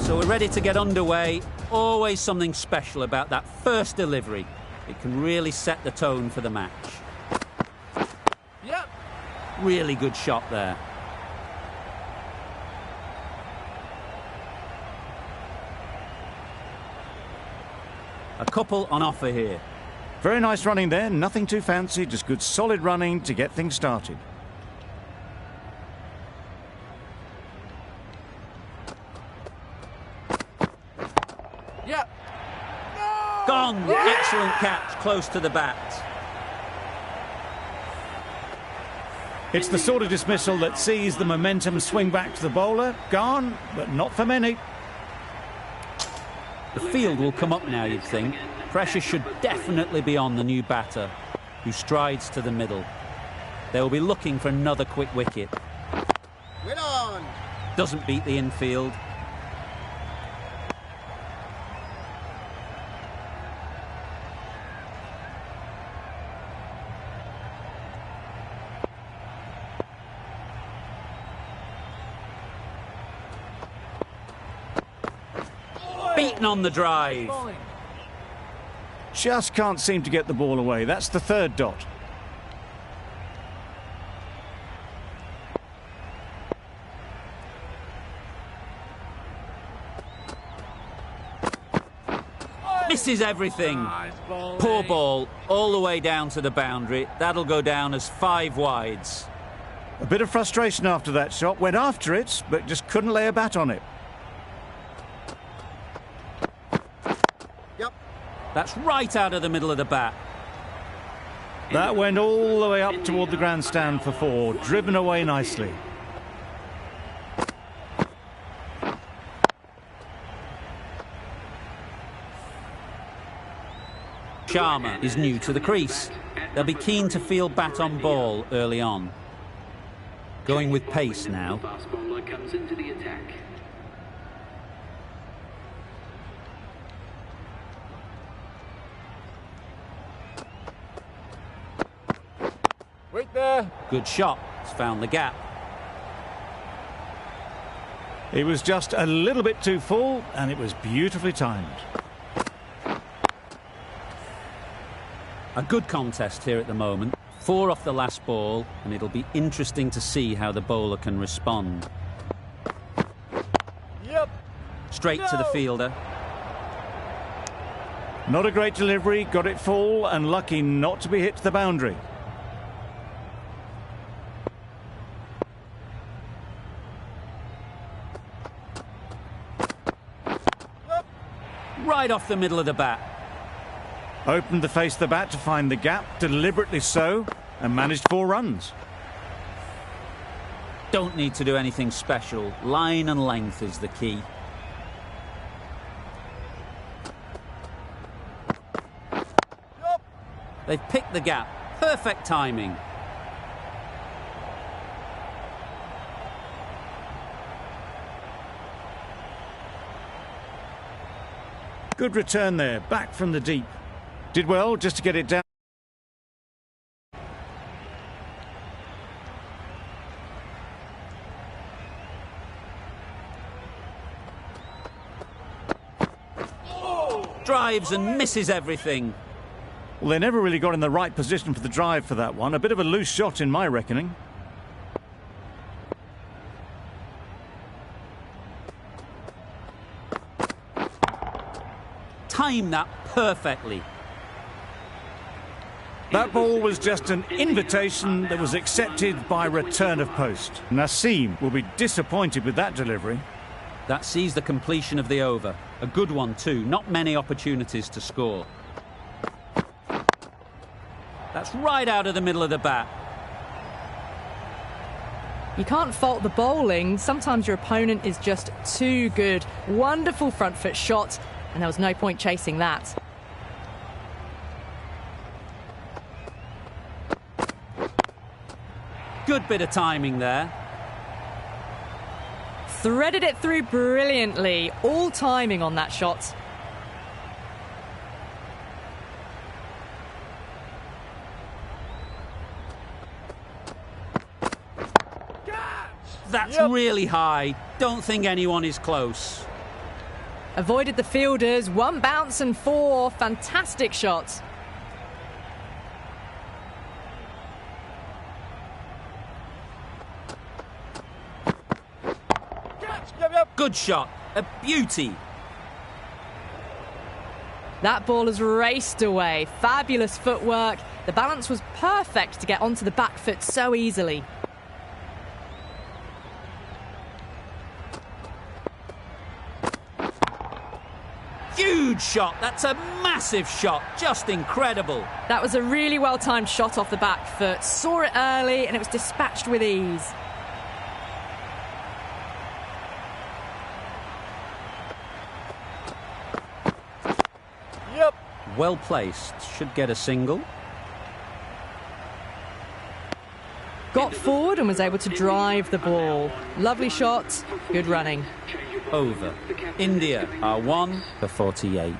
So we're ready to get underway. Always something special about that first delivery. It can really set the tone for the match. Yep. Really good shot there. A couple on offer here. Very nice running there, nothing too fancy, just good solid running to get things started. Yep. No! Gone! Yeah! Excellent catch, close to the bat. It's the sort of dismissal that sees the momentum swing back to the bowler. Gone, but not for many. The field will come up now, you'd think. Pressure should definitely be on the new batter, who strides to the middle. They will be looking for another quick wicket. Win on! Doesn't beat the infield. Beaten on the drive. Just can't seem to get the ball away. That's the third dot. Misses everything. Poor ball, all the way down to the boundary. That'll go down as 5 wides. A bit of frustration after that shot. Went after it, but just couldn't lay a bat on it. Yep. That's right out of the middle of the bat. That went all the way up toward the grandstand for 4, driven away nicely. Sharma is new to the crease. They'll be keen to field bat on ball early on. Going with pace now. Fast bowler comes into the attack. Wait there. Good shot. It's found the gap. It was just a little bit too full, and it was beautifully timed. A good contest here at the moment. 4 off the last ball, and it'll be interesting to see how the bowler can respond. Yep. Straight to the fielder. Not a great delivery, got it full, and lucky not to be hit to the boundary. Right off the middle of the bat. Opened the face of the bat to find the gap, deliberately so, and managed 4 runs. Don't need to do anything special. Line and length is the key. Yep. They've picked the gap. Perfect timing. Good return there, back from the deep. Did well just to get it down. Drives and misses everything. Well, they never really got in the right position for the drive for that one. A bit of a loose shot in my reckoning. Timed that perfectly. That ball was just an invitation that was accepted by return of post. Naseem will be disappointed with that delivery. That sees the completion of the over. A good one too. Not many opportunities to score. That's right out of the middle of the bat. You can't fault the bowling. Sometimes your opponent is just too good. Wonderful front foot shot, and there was no point chasing that. Good bit of timing there. Threaded it through brilliantly. All timing on that shot. That's Yep. really high. Don't think anyone is close. Avoided the fielders, one bounce and four. Fantastic shots. Good shot, a beauty. That ball has raced away. Fabulous footwork. The balance was perfect to get onto the back foot so easily. Huge shot, that's a massive shot, just incredible. That was a really well-timed shot off the back foot. Saw it early and it was dispatched with ease. Yep. Well placed, should get a single. Got forward and was able to drive the ball. Lovely shot, good running. Over. India are 1 for 48.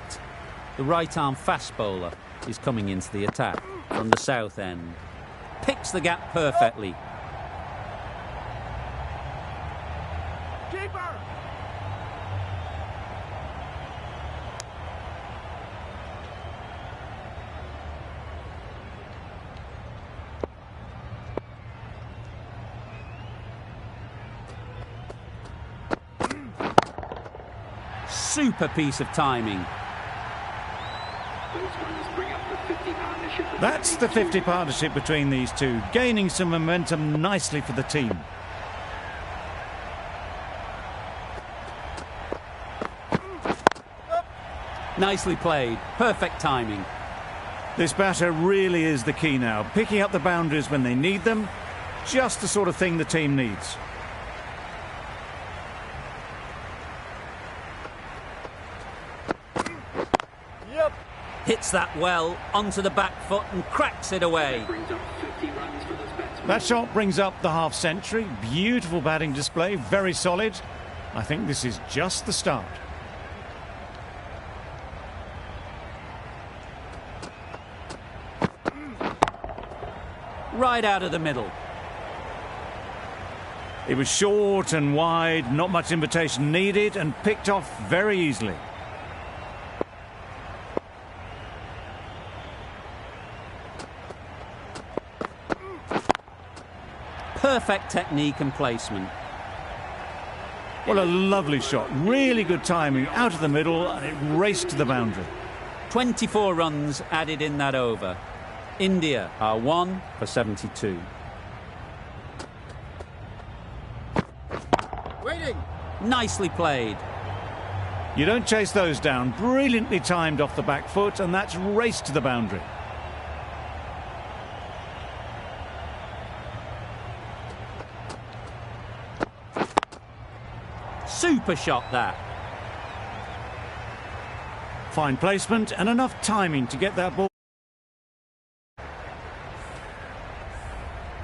The right-arm fast bowler is coming into the attack from the south end. Picks the gap perfectly. Keeper. Super piece of timing. That's the 50 partnership between these two, gaining some momentum nicely for the team. Nicely played, perfect timing. This batter really is the key now, picking up the boundaries when they need them, just the sort of thing the team needs. Yep. Hits that well onto the back foot and cracks it away. That shot brings up the half century. Beautiful batting display, very solid. I think this is just the start. Right out of the middle. It was short and wide, not much invitation needed, and picked off very easily. Perfect technique and placement. What a lovely shot. Really good timing, out of the middle, and it raced to the boundary. 24 runs added in that over. India are 1 for 72. Waiting. Nicely played. You don't chase those down. Brilliantly timed off the back foot, and that's raced to the boundary. Super shot that. Fine placement and enough timing to get that ball.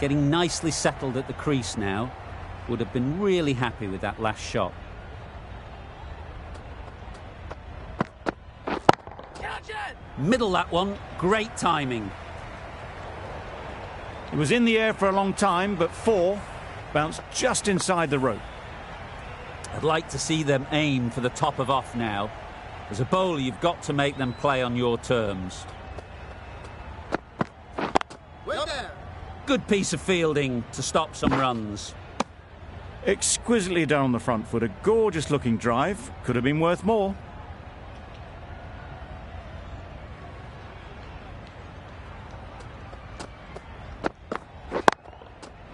Getting nicely settled at the crease now. Would have been really happy with that last shot. Catch it. Middle that one, great timing. It was in the air for a long time, but four bounced just inside the rope. I'd like to see them aim for the top of off now. As a bowler, you've got to make them play on your terms. Wait there. Good piece of fielding to stop some runs. Exquisitely done on the front foot. A gorgeous looking drive. Could have been worth more.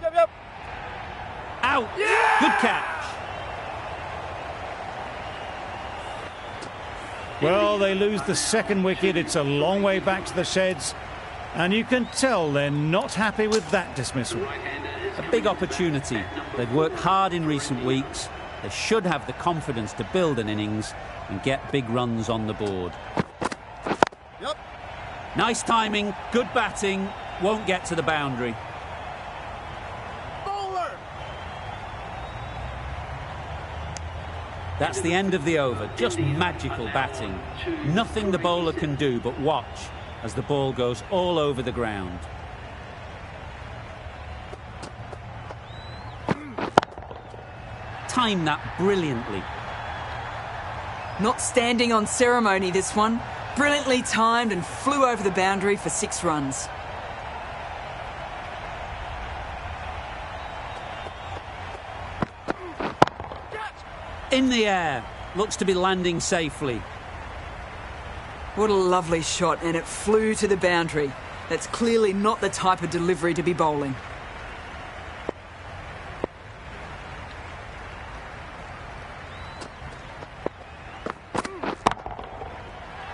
Yep. Out! Yeah! Good catch. Well, they lose the second wicket. It's a long way back to the sheds. And you can tell they're not happy with that dismissal. A big opportunity. They've worked hard in recent weeks. They should have the confidence to build an innings and get big runs on the board. Yep. Nice timing, good batting, won't get to the boundary. Bowler. That's the end of the over. Just magical batting. Nothing the bowler can do but watch as the ball goes all over the ground. Timed that brilliantly. Not standing on ceremony, this one. Brilliantly timed and flew over the boundary for 6 runs. In the air. Looks to be landing safely. What a lovely shot, and it flew to the boundary. That's clearly not the type of delivery to be bowling.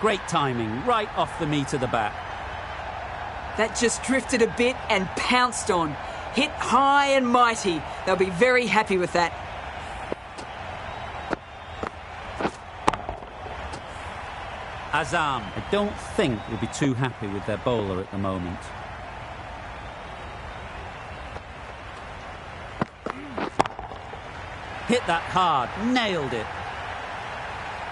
Great timing, right off the meat of the bat. That just drifted a bit and pounced on. Hit high and mighty. They'll be very happy with that. Azam, I don't think will be too happy with their bowler at the moment. Hit that hard, nailed it.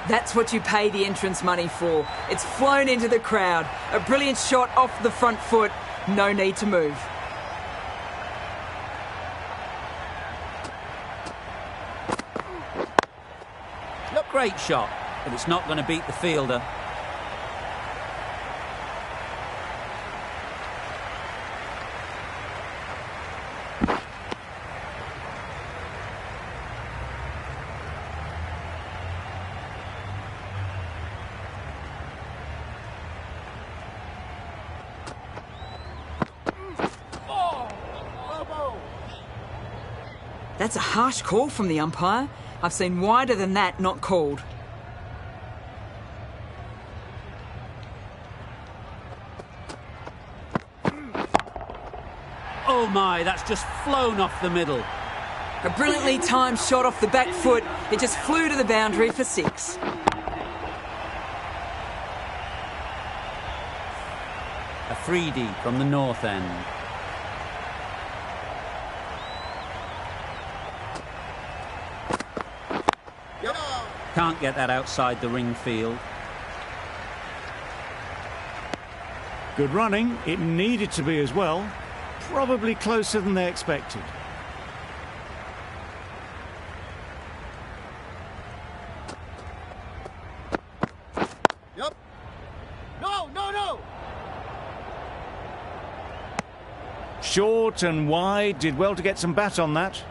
That's what you pay the entrance money for. It's flown into the crowd. A brilliant shot off the front foot. No need to move. Great shot, but it's not going to beat the fielder. That's a harsh call from the umpire. I've seen wider than that not called. Oh my, that's just flown off the middle. A brilliantly timed shot off the back foot. It just flew to the boundary for 6. Afridi from the north end. Can't get that outside the ring field. Good running. It needed to be as well. Probably closer than they expected. Yep. No, no, no. Short and wide. Did well to get some bat on that.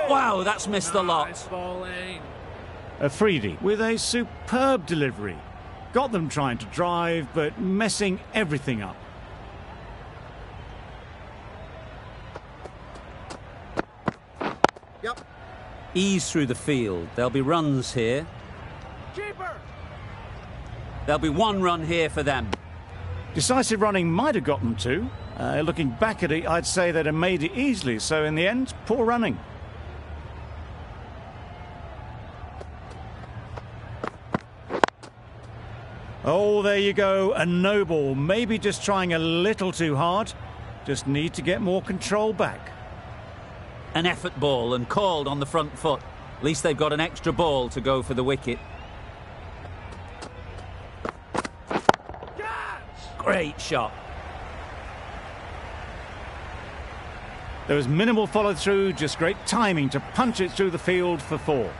Wow, that's missed the lot. Afridi with a superb delivery. Got them trying to drive, but messing everything up. Yep. Ease through the field. There'll be runs here. Keeper. There'll be 1 run here for them. Decisive running might have got them 2. Looking back at it, I'd say they'd have made it easily. So in the end, poor running. Oh, there you go, a no ball. Maybe just trying a little too hard. Just need to get more control back. An effort ball and called on the front foot. At least they've got an extra ball to go for the wicket. Great shot. There was minimal follow-through, just great timing to punch it through the field for 4.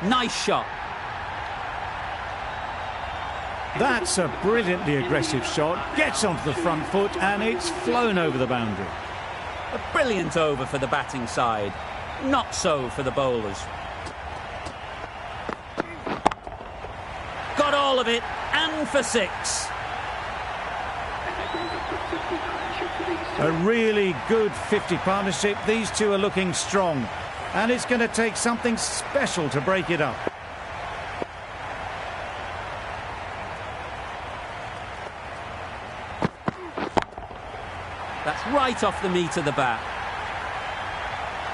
Nice shot. That's a brilliantly aggressive shot. Gets onto the front foot and it's flown over the boundary. A brilliant over for the batting side. Not so for the bowlers. Got all of it and for 6. A really good 50 partnership. These two are looking strong. And it's going to take something special to break it up. That's right off the meat of the bat.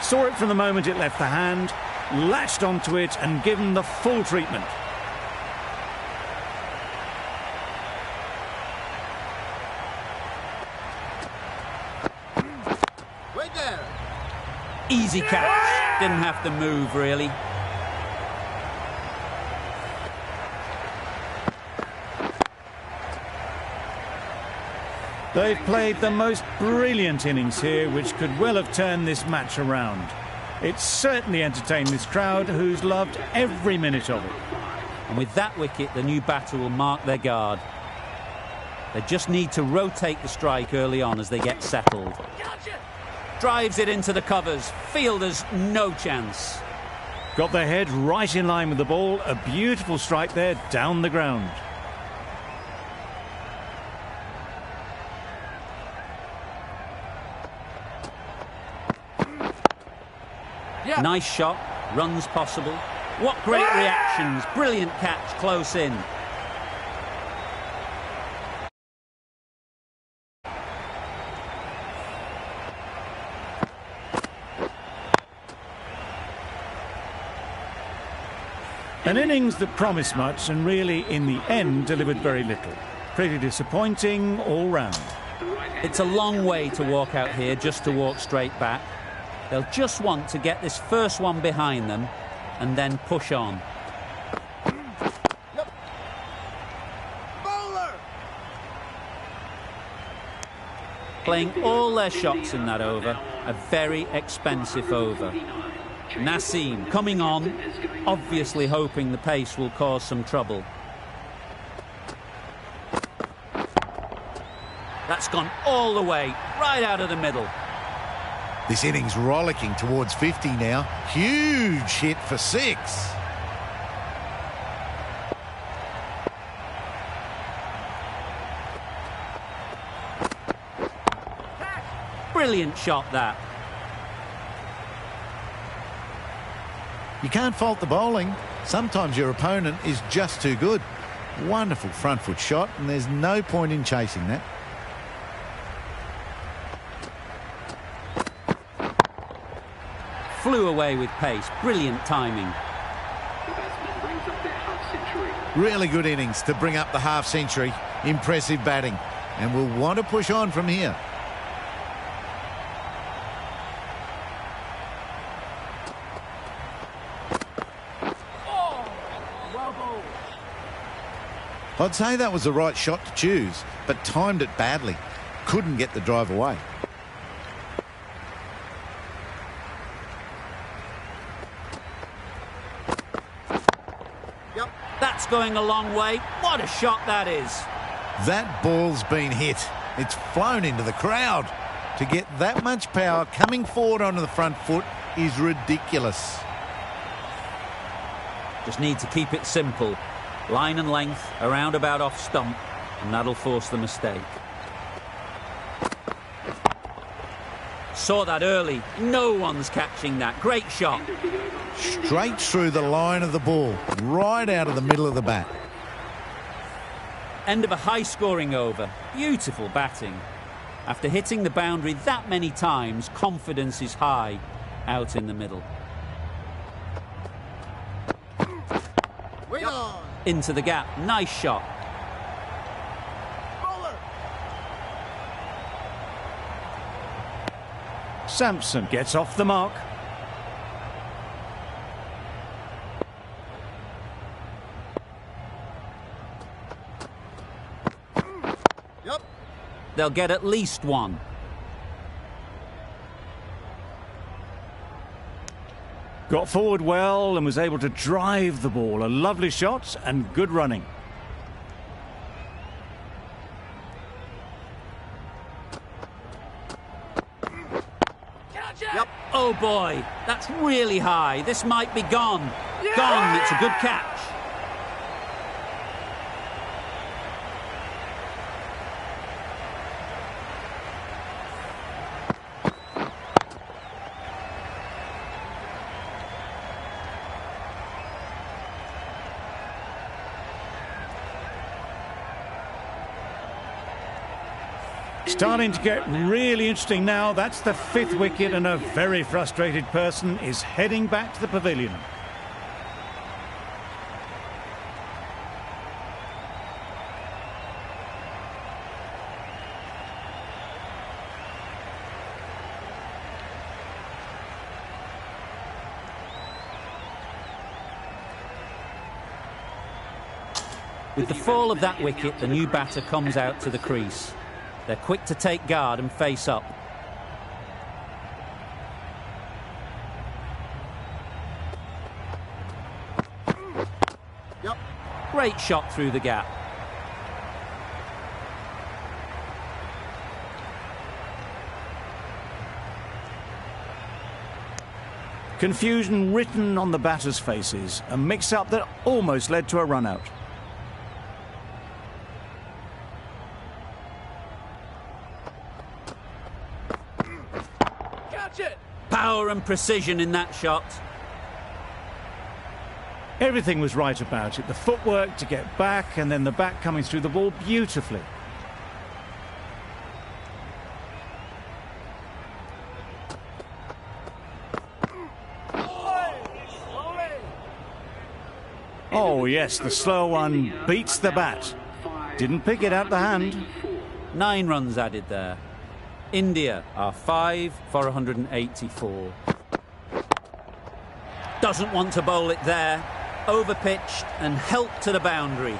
Saw it from the moment it left the hand, latched onto it and given the full treatment. Wait there. Easy catch. Didn't have to move, really. They've played the most brilliant innings here, which could well have turned this match around. It's certainly entertained this crowd, who's loved every minute of it. And with that wicket, the new batter will mark their guard. They just need to rotate the strike early on as they get settled. Drives it into the covers. Fielders, no chance. Got their head right in line with the ball. A beautiful strike there, down the ground. Nice shot, runs possible. What great reactions, brilliant catch, close in. An innings that promised much and really, in the end, delivered very little. Pretty disappointing all round. It's a long way to walk out here just to walk straight back. They'll just want to get this first one behind them and then push on. Yep. Bowler! Playing all their shots in that over, a very expensive over. Naseem coming on, obviously hoping the pace will cause some trouble. That's gone all the way, right out of the middle. This innings rollicking towards 50 now. Huge hit for 6. Brilliant shot, that. You can't fault the bowling. Sometimes your opponent is just too good. Wonderful front foot shot, and there's no point in chasing that. Flew away with pace. Brilliant timing. The batsman brings up their half-century. Really good innings to bring up the half century. Impressive batting, and will want to push on from here. I'd say that was the right shot to choose, but timed it badly. Couldn't get the drive away. Yep. That's going a long way. What a shot that is. That ball's been hit. It's flown into the crowd. To get that much power coming forward onto the front foot is ridiculous. Just need to keep it simple. Line and length, around about off stump, and that'll force the mistake. Saw that early. No one's catching that. Great shot. Straight through the line of the ball, right out of the middle of the bat. End of a high-scoring over. Beautiful batting. After hitting the boundary that many times, confidence is high out in the middle. Wait on! Into the gap. Nice shot. Bowler! Sampson gets off the mark. Yep. They'll get at least one. Got forward well and was able to drive the ball. A lovely shot and good running. Yep. Oh boy, that's really high. This might be gone. Gone. It's a good catch. Starting to get really interesting now. That's the 5th wicket, and a very frustrated person is heading back to the pavilion. With the fall of that wicket, the new batter comes out to the crease. They're quick to take guard and face up. Yep. Great shot through the gap. Confusion written on the batters' faces. A mix-up that almost led to a run-out. Catch it! Power and precision in that shot. Everything was right about it. The footwork to get back and then the bat coming through the ball beautifully. Oh yes, the slow one beats the bat. Didn't pick it out the hand. 9 runs added there. India are 5 for 184. Doesn't want to bowl it there. Overpitched and helped to the boundary.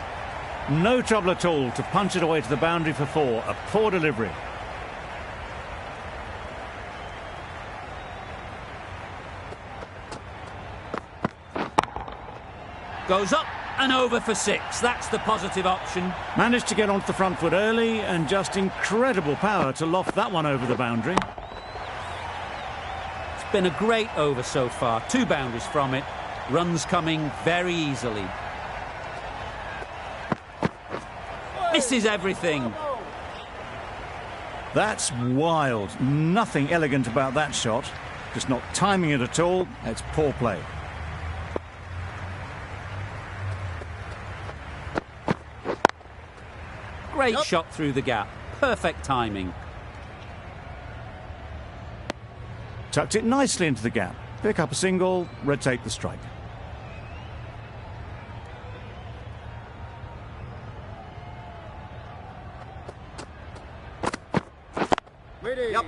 No trouble at all to punch it away to the boundary for 4. A poor delivery. Goes up and over for 6. That's the positive option. Managed to get onto the front foot early and just incredible power to loft that one over the boundary. It's been a great over so far. 2 boundaries from it. Runs coming very easily. Misses everything. That's wild. Nothing elegant about that shot. Just not timing it at all. It's poor play. Great shot through the gap. Perfect timing. Tucked it nicely into the gap. Pick up a single, rotate the strike. Waiting. Yep.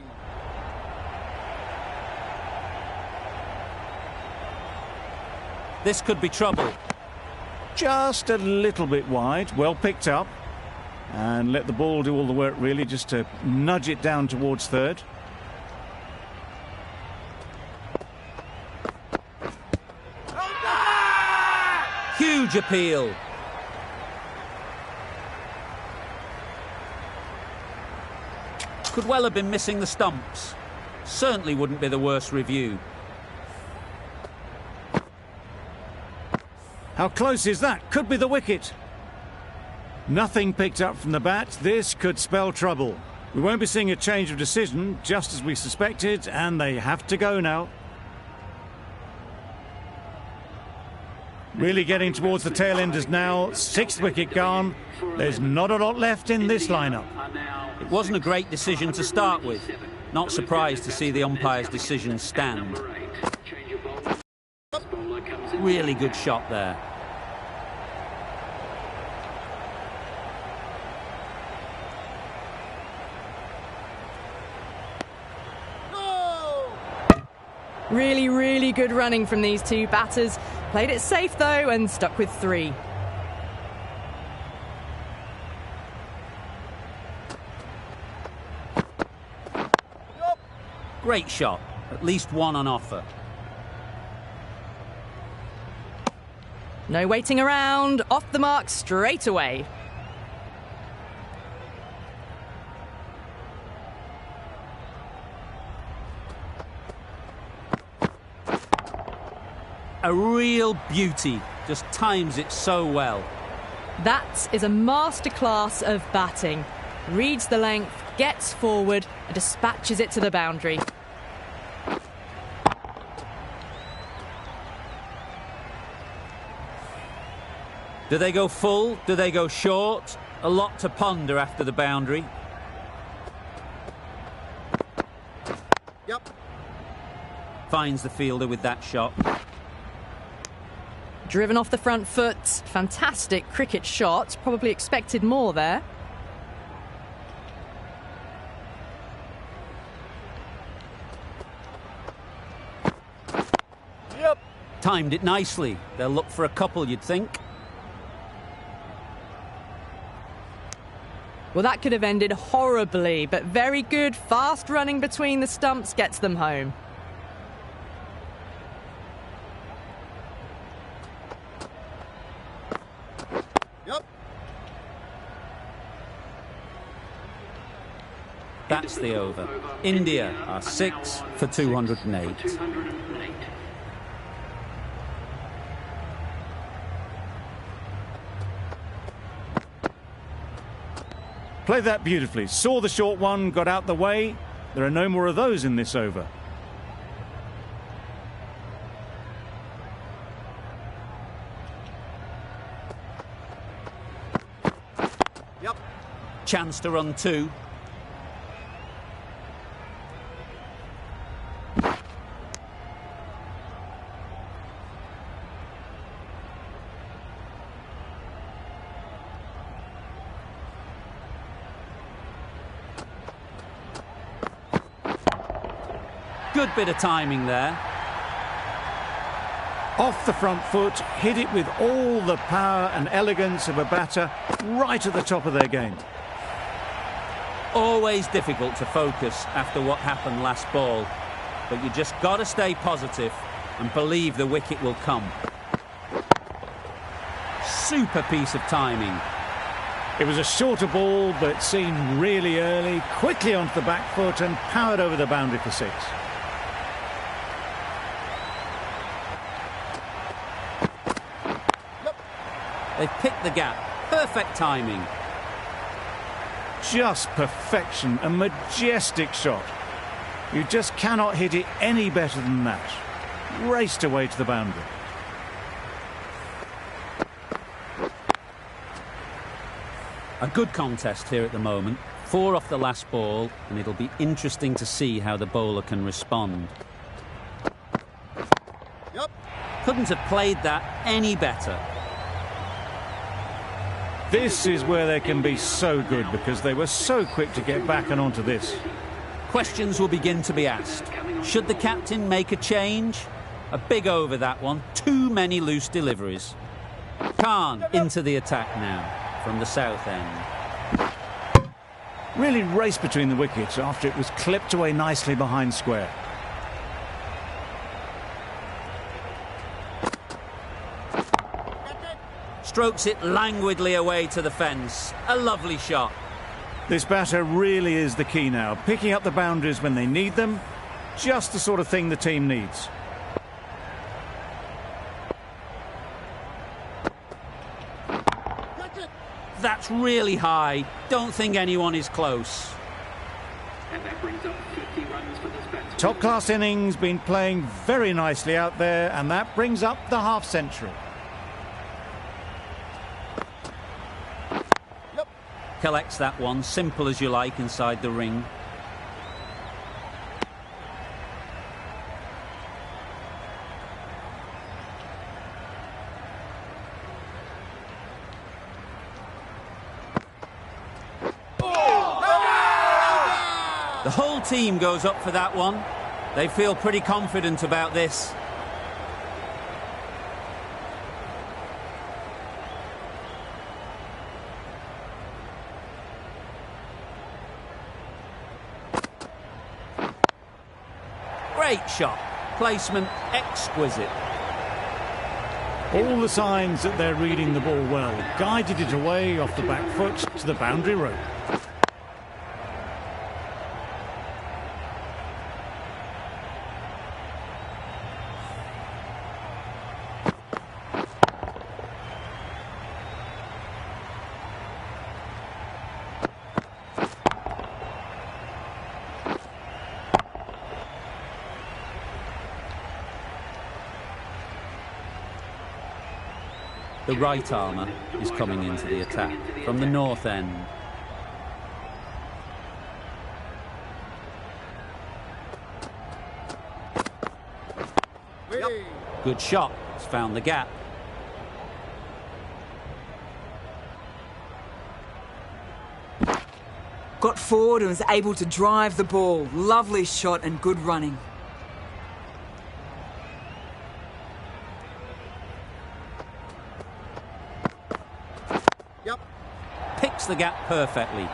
This could be trouble. Just a little bit wide. Well picked up. And let the ball do all the work, really, just to nudge it down towards third. Huge appeal. Could well have been missing the stumps. Certainly wouldn't be the worst review. How close is that? Could be the wicket. Nothing picked up from the bat. This could spell trouble. We won't be seeing a change of decision, just as we suspected, and they have to go now. Really getting towards the tail enders now. 6th wicket gone. There's not a lot left in this lineup. It wasn't a great decision to start with. Not surprised to see the umpire's decision stand. Really good shot there. Really, really good running from these 2 batters. Played it safe, though, and stuck with 3. Great shot. At least 1 on offer. No waiting around. Off the mark straight away. A real beauty. Just times it so well. That is a masterclass of batting. Reads the length, gets forward and dispatches it to the boundary. Do they go full? Do they go short? A lot to ponder after the boundary. Yep. Finds the fielder with that shot. Driven off the front foot. Fantastic cricket shot. Probably expected more there. Yep. Timed it nicely. They'll look for a couple, you'd think. Well, that could have ended horribly, but very good, fast running between the stumps gets them home. Yep. That's the over. India are 6 for 208. 208. Played that beautifully. Saw the short one, got out the way. There are no more of those in this over. Yep. Chance to run 2. Good bit of timing there. Off the front foot, hit it with all the power and elegance of a batter right at the top of their game. Always difficult to focus after what happened last ball, but you just got to stay positive and believe the wicket will come. Super piece of timing. It was a shorter ball, but seen really early, quickly onto the back foot and powered over the boundary for 6. They've picked the gap. Perfect timing. Just perfection, a majestic shot. You just cannot hit it any better than that. Raced away to the boundary. A good contest here at the moment. 4 off the last ball, and it'll be interesting to see how the bowler can respond. Yep. Couldn't have played that any better. This is where they can be so good because they were so quick to get back and onto this. Questions will begin to be asked. Should the captain make a change? A big over that one. Too many loose deliveries. Khan into the attack now from the south end. Really raced between the wickets after it was clipped away nicely behind square. Strokes it languidly away to the fence. A lovely shot. This batter really is the key now. Picking up the boundaries when they need them. Just the sort of thing the team needs. That's really high. Don't think anyone is close. And that brings up 50 runs for this batsman. Top class innings, been playing very nicely out there, and that brings up the half century. Collects that one, simple as you like, inside the ring. The whole team goes up for that one. They feel pretty confident about this. Great shot. Placement exquisite. All the signs that they're reading the ball well. Guided it away off the back foot to the boundary rope. The right armour is coming into the attack from the north end. Good shot. It's found the gap. Got forward and was able to drive the ball. Lovely shot and good running. Picks the gap perfectly.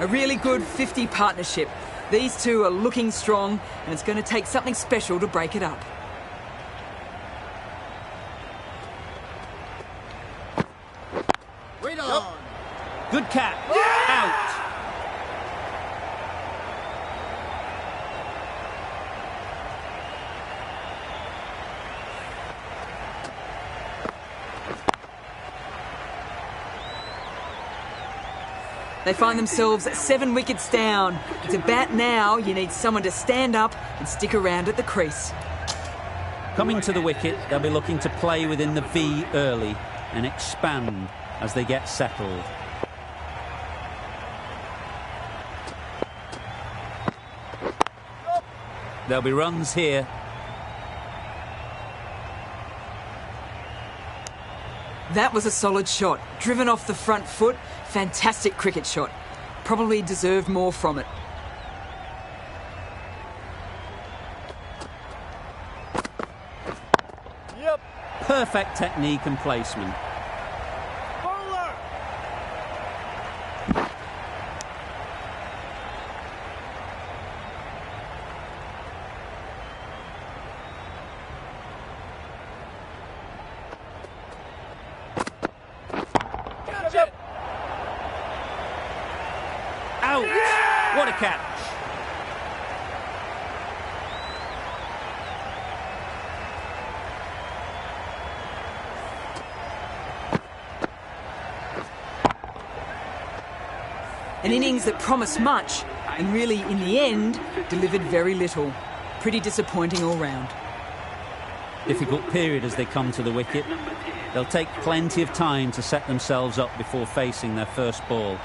A really good 50 partnership. These two are looking strong, and it's going to take something special to break it up. Wait on. Good catch. Out. They find themselves 7 wickets down. To bat now, you need someone to stand up and stick around at the crease. Coming to the wicket, they'll be looking to play within the V early and expand as they get settled. There'll be runs here. That was a solid shot. Driven off the front foot. Fantastic cricket shot. Probably deserved more from it. Yep. Perfect technique and placement. Bowler. Out! What a catch! An innings that promised much and really, in the end, delivered very little. Pretty disappointing all round. Difficult period as they come to the wicket. They'll take plenty of time to set themselves up before facing their first ball.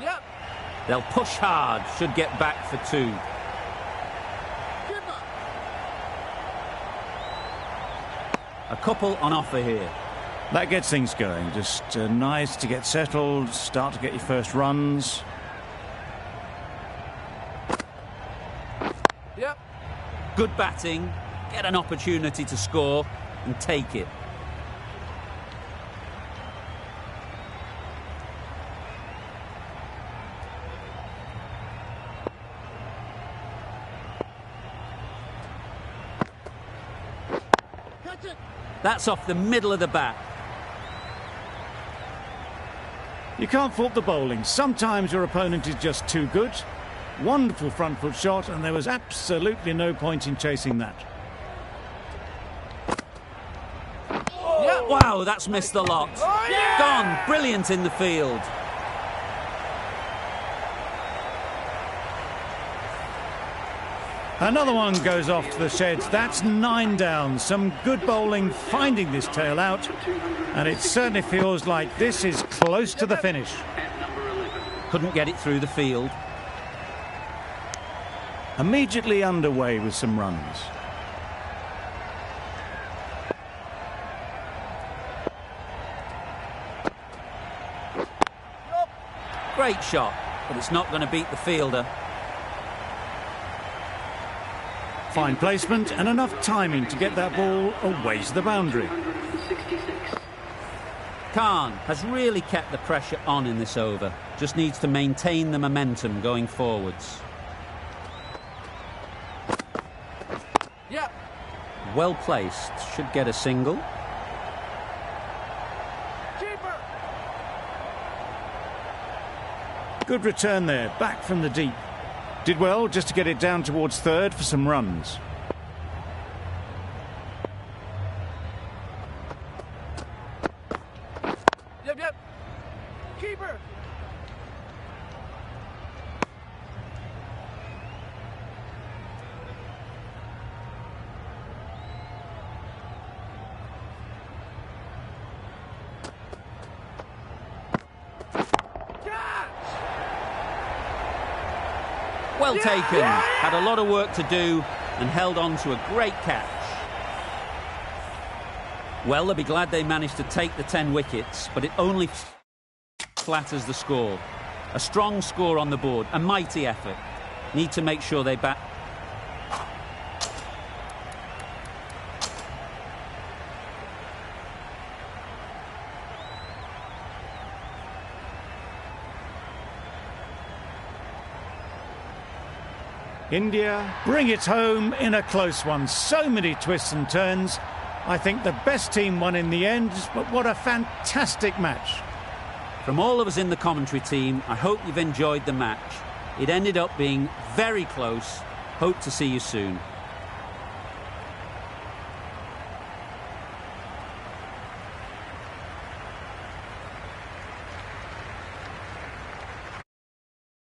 Yep. They'll push hard, should get back for 2. Keeper. A couple on offer here. That gets things going. Just nice to get settled, start to get your first runs. Yep. Good batting, get an opportunity to score and take it. Catch it. That's off the middle of the bat. You can't fault the bowling. Sometimes your opponent is just too good. Wonderful front foot shot, and there was absolutely no point in chasing that. Yeah, wow, that's missed the lot. Gone, brilliant in the field. Another one goes off to the sheds. That's 9 down. Some good bowling finding this tail out, and it certainly feels like this is close to the finish. Couldn't get it through the field. Immediately underway with some runs. Great shot, but it's not going to beat the fielder. Fine placement and enough timing to get that ball away to the boundary. 266. Khan has really kept the pressure on in this over. Just needs to maintain the momentum going forwards. Yep. Well placed, should get a single. Keeper. Good return there, back from the deep. Did well just to get it down towards third for some runs. Yep. Keeper. Well taken. Had a lot of work to do and held on to a great catch. Well, they'll be glad they managed to take the 10 wickets, but it only flatters the score. A strong score on the board, a mighty effort. Need to make sure they bat. India bring it home in a close one. So many twists and turns. I think the best team won in the end, but what a fantastic match. From all of us in the commentary team, I hope you've enjoyed the match. It ended up being very close. Hope to see you soon.